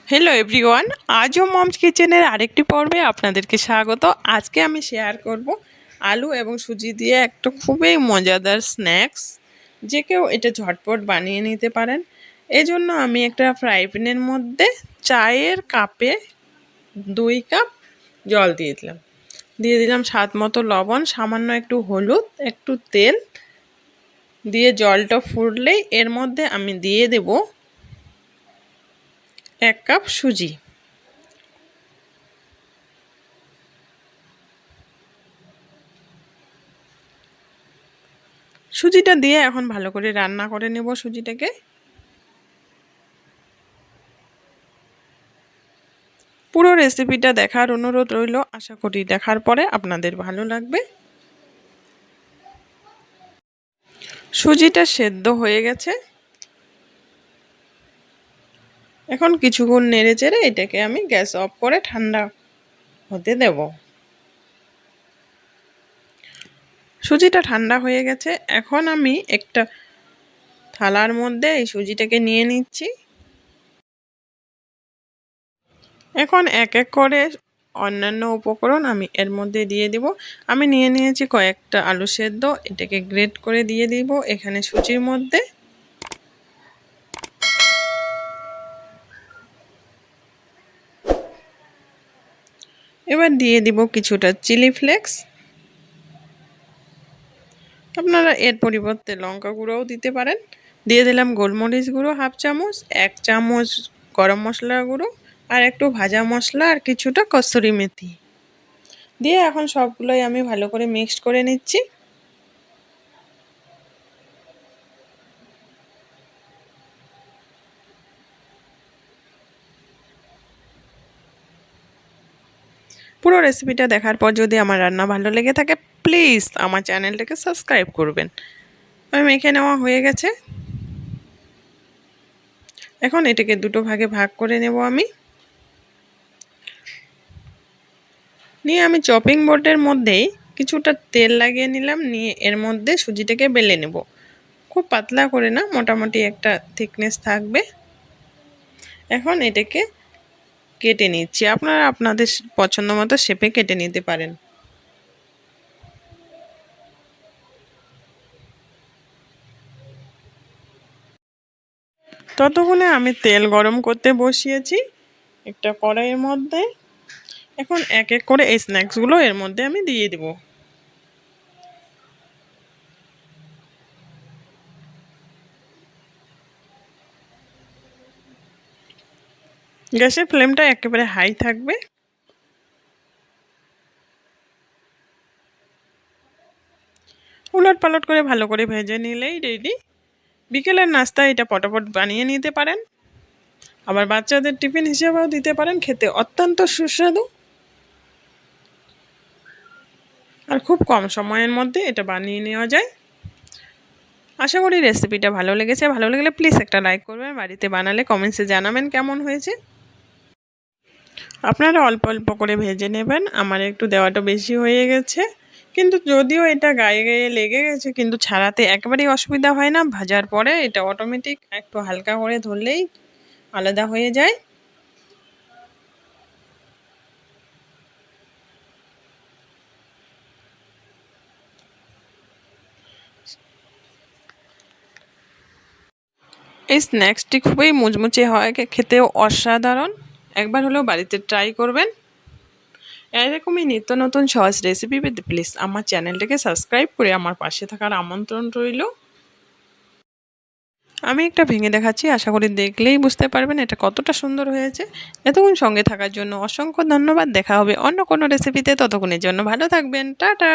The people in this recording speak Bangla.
হ্যালো এভরিওয়ান, আজও মমস কিচেনের আরেকটি পর্বে আপনাদেরকে স্বাগত। আজকে আমি শেয়ার করব আলু এবং সুজি দিয়ে একটা খুবই মজাদার স্ন্যাক্স। যে কেউ এটা ঝটপট বানিয়ে নিতে পারেন। এজন্য আমি একটা ফ্রাই প্যানের মধ্যে চায়ের কাপে 2 কাপ জল দিয়ে দিলাম স্বাদ মতো লবণ, সামান্য একটু হলুদ, একটু তেল দিয়ে জলটা ফুটলেই এর মধ্যে আমি দিয়ে দেব 1 কাপ সুজি। সুজিটা দিয়ে এখন ভালো করে রান্না করে নেব সুজিটাকে। পুরো রেসিপিটা দেখার অনুরোধ রইল, আশা করি দেখার পরে আপনাদের ভালো লাগবে। সুজিটা সেদ্ধ হয়ে গেছে, এখন কিছুক্ষণ নেড়ে চেড়ে এটাকে আমি গ্যাস অফ করে ঠান্ডা হতে দেব। সুজিটা ঠান্ডা হয়ে গেছে, এখন আমি একটা থালার মধ্যে এই সুজিটাকে নিয়ে নিচ্ছি। এখন এক এক করে অন্যান্য উপকরণ আমি এর মধ্যে দিয়ে দিব। আমি নিয়ে নিয়েছি কয়েকটা আলু সেদ্ধ, এটাকে গ্রেট করে দিয়ে দিব এখানে সুজির মধ্যে। এবার দিয়ে দিব কিছুটা চিলি ফ্লেক্স। আপনারা এর পরিবর্তে লঙ্কা গুঁড়োও দিতে পারেন। দিয়ে দিলাম গোলমরিচ গুঁড়ো 1/2 চামচ, 1 চামচ গরম মশলা গুঁড়ো, আর একটু ভাজা মশলা আর কিছুটা কসুরি মেথি দিয়ে এখন সবগুলোই আমি ভালো করে মিক্সড করে নিচ্ছি। পুরো রেসিপিটা দেখার পর যদি আমার রান্না ভালো লেগে থাকে প্লিজ আমার চ্যানেলটাকে সাবস্ক্রাইব করবেন। আমি মেখে নেওয়া হয়ে গেছে, এখন এটাকে দুটো ভাগে ভাগ করে নেব। নিয়ে আমি চপিং বোর্ডের মধ্যেই কিছুটা তেল লাগিয়ে নিলাম, নিয়ে এর মধ্যে সুজিটাকে বেলে নেব। খুব পাতলা করে না, মোটামুটি একটা থিকনেস থাকবে। এখন এটাকে কেটে নিচ্ছি, আপনারা আপনাদের পছন্দ মতো শেপে কেটে নিতে পারেন। ততক্ষণে আমি তেল গরম করতে বসিয়েছি একটা কড়াইয়ের মধ্যে। এখন এক এক করে এই স্ন্যাক্সগুলো এর মধ্যে আমি দিয়ে দেব। গ্যাসের ফ্লেমটা একেবারে হাই থাকবে। উলট পালট করে ভালো করে ভেজে নিলেই রেডি। বিকেলের নাস্তা এটা পটাপট বানিয়ে নিতে পারেন, আবার বাচ্চাদের টিফিন হিসেবেও দিতে পারেন। খেতে অত্যন্ত সুস্বাদু আর খুব কম সময়ের মধ্যে এটা বানিয়ে নেওয়া যায়। আশা করি রেসিপিটা ভালো লেগেছে। ভালো লাগলে প্লিজ একটা লাইক করবেন, বাড়িতে বানালে কমেন্টসে জানাবেন কেমন হয়েছে। আপনারা অল্প অল্প করে ভেজে নেবেন, আমার একটু দেওয়াটা বেশি হয়ে গেছে, কিন্তু যদিও এটা গায়ে গায়ে লেগে গেছে কিন্তু ছাড়াতে একেবারেই অসুবিধা হয় না। ভাজার পরে এটা অটোমেটিক একটু হালকা করে ধরলেই আলাদা হয়ে যায়। এই স্ন্যাক্সটি খুবই মুচমুচে হয়, খেতেও অসাধারণ। একবার হলেও বাড়িতে ট্রাই করবেন। এরকমই নিত্য নতুন সহজ রেসিপি পেতে প্লিজ আমার চ্যানেলটাকে সাবস্ক্রাইব করে আমার পাশে থাকার আমন্ত্রণ রইল। আমি একটা ভেঙে দেখাচ্ছি, আশা করি দেখলেই বুঝতে পারবেন এটা কতটা সুন্দর হয়েছে। এতক্ষণ সঙ্গে থাকার জন্য অসংখ্য ধন্যবাদ। দেখা হবে অন্য কোনো রেসিপিতে, ততক্ষণের জন্য ভালো থাকবেন, টাটা।